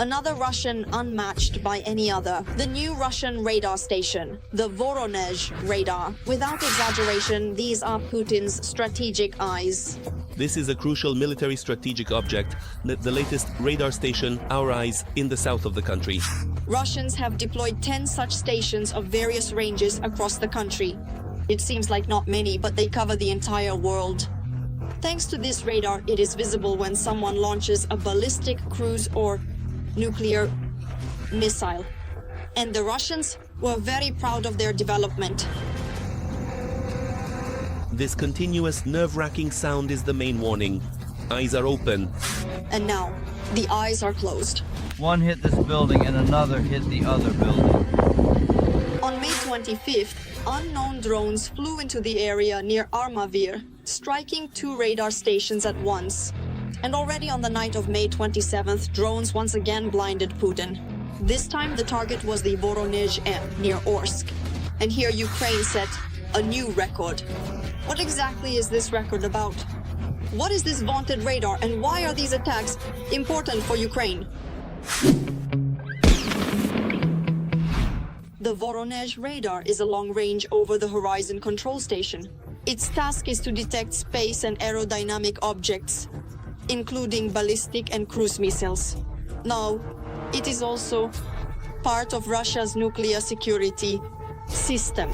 Another Russian unmatched by any other. The new Russian radar station, the Voronezh radar. Without exaggeration, these are Putin's strategic eyes. This is a crucial military strategic object, the latest radar station, Our Eyes, in the south of the country. Russians have deployed 10 such stations of various ranges across the country. It seems like not many, but they cover the entire world. Thanks to this radar, it is visible when someone launches a ballistic, cruise or nuclear missile. And the Russians were very proud of their development. This continuous nerve-wracking sound is the main warning. Eyes are open. And now, the eyes are closed. One hit this building and another hit the other building. On May 25th, unknown drones flew into the area near Armavir, striking 2 radar stations at once. And already on the night of May 27th, drones once again blinded Putin. This time the target was the Voronezh M near Orsk. And here Ukraine set a new record. What exactly is this record about? What is this vaunted radar and why are these attacks important for Ukraine? The Voronezh radar is a long-range over-the-horizon control station. Its task is to detect space and aerodynamic objects, including ballistic and cruise missiles. Now, it is also part of Russia's nuclear security system.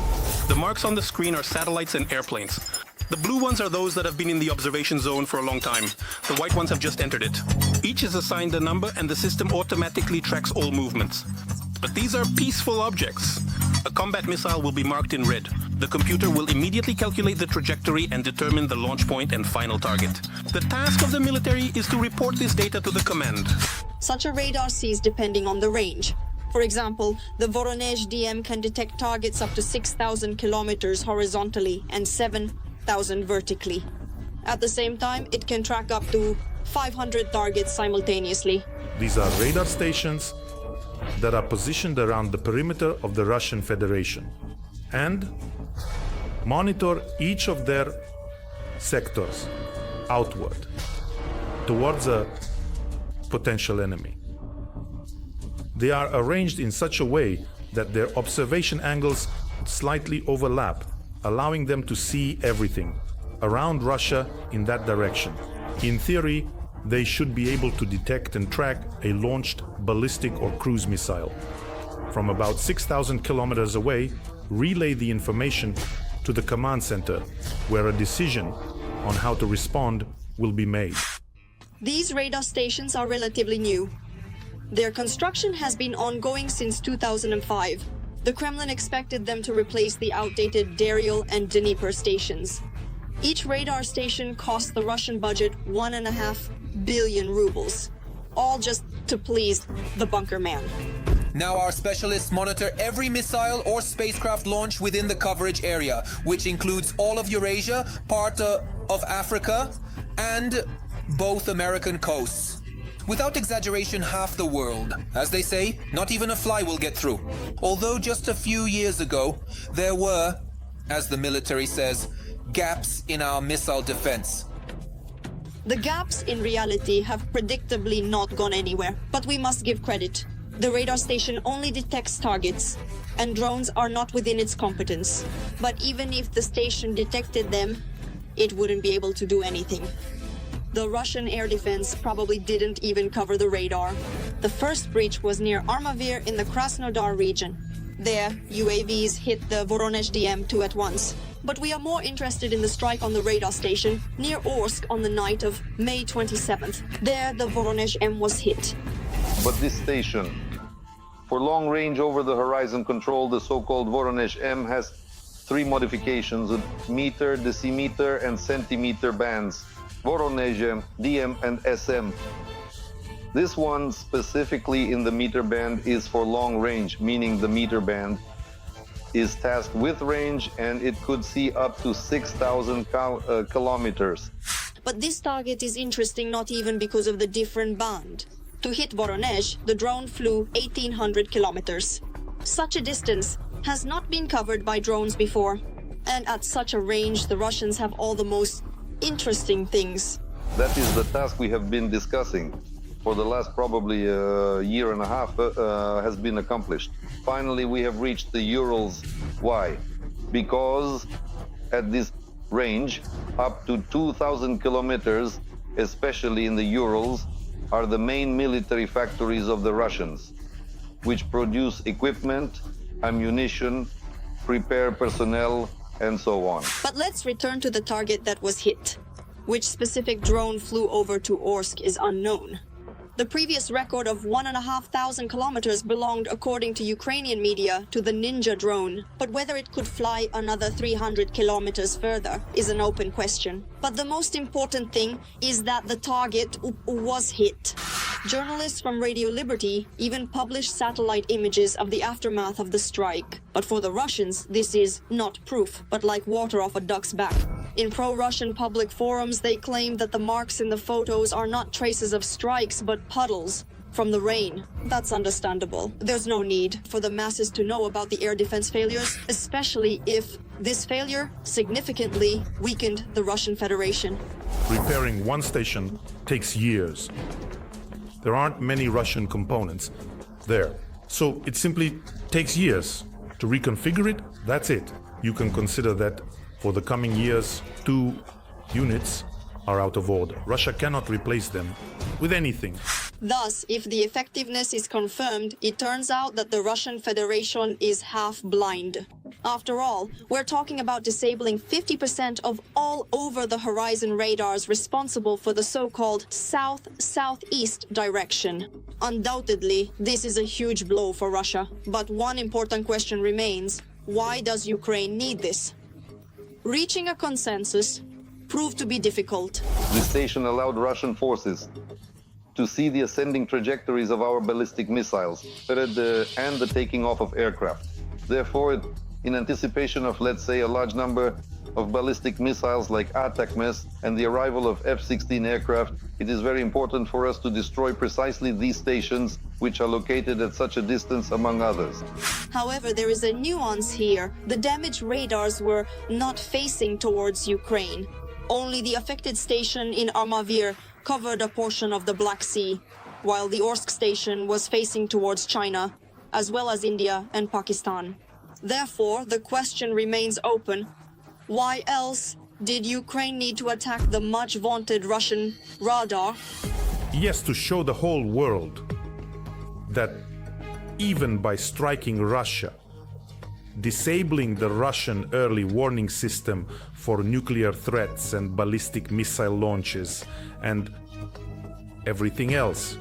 The marks on the screen are satellites and airplanes. The blue ones are those that have been in the observation zone for a long time. The white ones have just entered it. Each is assigned a number and the system automatically tracks all movements. But these are peaceful objects. A combat missile will be marked in red. The computer will immediately calculate the trajectory and determine the launch point and final target. The task of the military is to report this data to the command. Such a radar sees depending on the range. For example, the Voronezh DM can detect targets up to 6,000 kilometers horizontally and 7,000 vertically. At the same time, it can track up to 500 targets simultaneously. These are radar stations that are positioned around the perimeter of the Russian Federation and monitor each of their sectors outward towards a potential enemy. They are arranged in such a way that their observation angles slightly overlap, allowing them to see everything around Russia in that direction. In theory, they should be able to detect and track a launched ballistic or cruise missile. From about 6,000 kilometers away, relay the information to the command center, where a decision on how to respond will be made. These radar stations are relatively new. Their construction has been ongoing since 2005. The Kremlin expected them to replace the outdated Daryl and Dnieper stations. Each radar station cost the Russian budget 1.5 billion rubles, all just to please the bunker man. Now our specialists monitor every missile or spacecraft launch within the coverage area, which includes all of Eurasia, part of Africa, and both American coasts. Without exaggeration, half the world. As they say, not even a fly will get through. Although just a few years ago, there were, as the military says, gaps in our missile defense. The gaps in reality have predictably not gone anywhere, but we must give credit. The radar station only detects targets, and drones are not within its competence. But even if the station detected them, it wouldn't be able to do anything. The Russian air defense probably didn't even cover the radar. The first breach was near Armavir in the Krasnodar region. There, UAVs hit the Voronezh DM-2 at once. But we are more interested in the strike on the radar station near Orsk on the night of May 27th. There, the Voronezh M was hit. But this station, for long-range over-the-horizon control, the so-called Voronezh M has 3 modifications: a meter, decimeter, and centimeter bands. Voronezh, DM, and SM. This one specifically in the meter band is for long range, meaning the meter band is tasked with range and it could see up to 6,000 kilometers. But this target is interesting not even because of the different band. To hit Voronezh, the drone flew 1,800 kilometers. Such a distance has not been covered by drones before. And at such a range, the Russians have all the most interesting things. That is the task we have been discussing. for the last probably year and a half has been accomplished. Finally, we have reached the Urals. Why? Because at this range, up to 2,000 kilometers, especially in the Urals, are the main military factories of the Russians, which produce equipment, ammunition, prepare personnel, and so on. But let's return to the target that was hit. Which specific drone flew over to Orsk is unknown. The previous record of 1,500 kilometers belonged, according to Ukrainian media, to the Ninja drone, but whether it could fly another 300 kilometers further is an open question. But the most important thing is that the target was hit. Journalists from Radio Liberty even published satellite images of the aftermath of the strike. But for the Russians, this is not proof, but like water off a duck's back. In pro-Russian public forums, they claim that the marks in the photos are not traces of strikes, but puddles from the rain. That's understandable. There's no need for the masses to know about the air defense failures, especially if this failure significantly weakened the Russian Federation. Repairing one station takes years. There aren't many Russian components there. So it simply takes years to reconfigure it. That's it. You can consider that for the coming years, 2 units are out of order. Russia cannot replace them with anything. Thus, if the effectiveness is confirmed, it turns out that the Russian Federation is half blind. After all, we're talking about disabling 50% of all over-the-horizon radars responsible for the so-called south-southeast direction. Undoubtedly, this is a huge blow for Russia. But one important question remains: why does Ukraine need this? Reaching a consensus proved to be difficult. This station allowed Russian forces to see the ascending trajectories of our ballistic missiles and the taking off of aircraft. Therefore, in anticipation of, let's say, a large number of ballistic missiles like ATACMS and the arrival of F-16 aircraft, it is very important for us to destroy precisely these stations, which are located at such a distance, among others. However, there is a nuance here. The damaged radars were not facing towards Ukraine. Only the affected station in Armavir covered a portion of the Black Sea, while the Orsk station was facing towards China, as well as India and Pakistan. Therefore, the question remains open: why else did Ukraine need to attack the much-vaunted Russian radar? Yes, to show the whole world that even by striking Russia, disabling the Russian early warning system for nuclear threats and ballistic missile launches and everything else,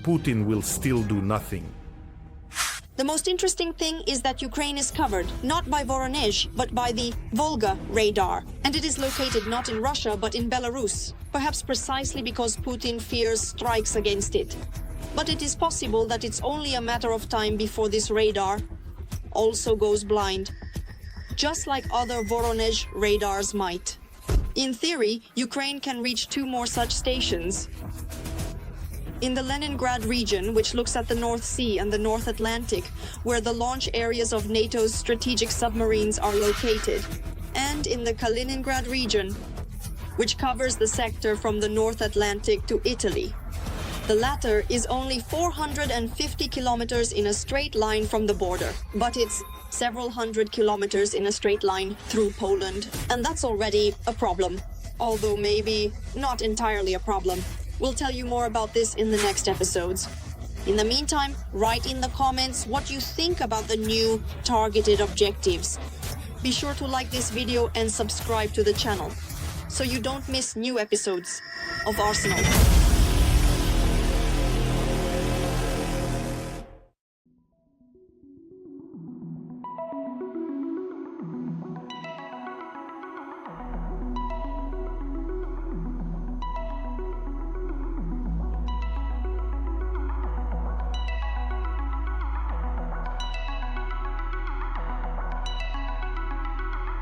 Putin will still do nothing. The most interesting thing is that Ukraine is covered, not by Voronezh, but by the Volga radar. And it is located not in Russia, but in Belarus, perhaps precisely because Putin fears strikes against it. But it is possible that it's only a matter of time before this radar also goes blind, just like other Voronezh radars might. In theory, Ukraine can reach 2 more such stations. In the Leningrad region, which looks at the North Sea and the North Atlantic, where the launch areas of NATO's strategic submarines are located, and in the Kaliningrad region, which covers the sector from the North Atlantic to Italy. The latter is only 450 kilometers in a straight line from the border, but it's several hundred kilometers in a straight line through Poland, and that's already a problem, although maybe not entirely a problem. We'll tell you more about this in the next episodes. In the meantime, write in the comments what you think about the new targeted objectives. Be sure to like this video and subscribe to the channel so you don't miss new episodes of Arsenal.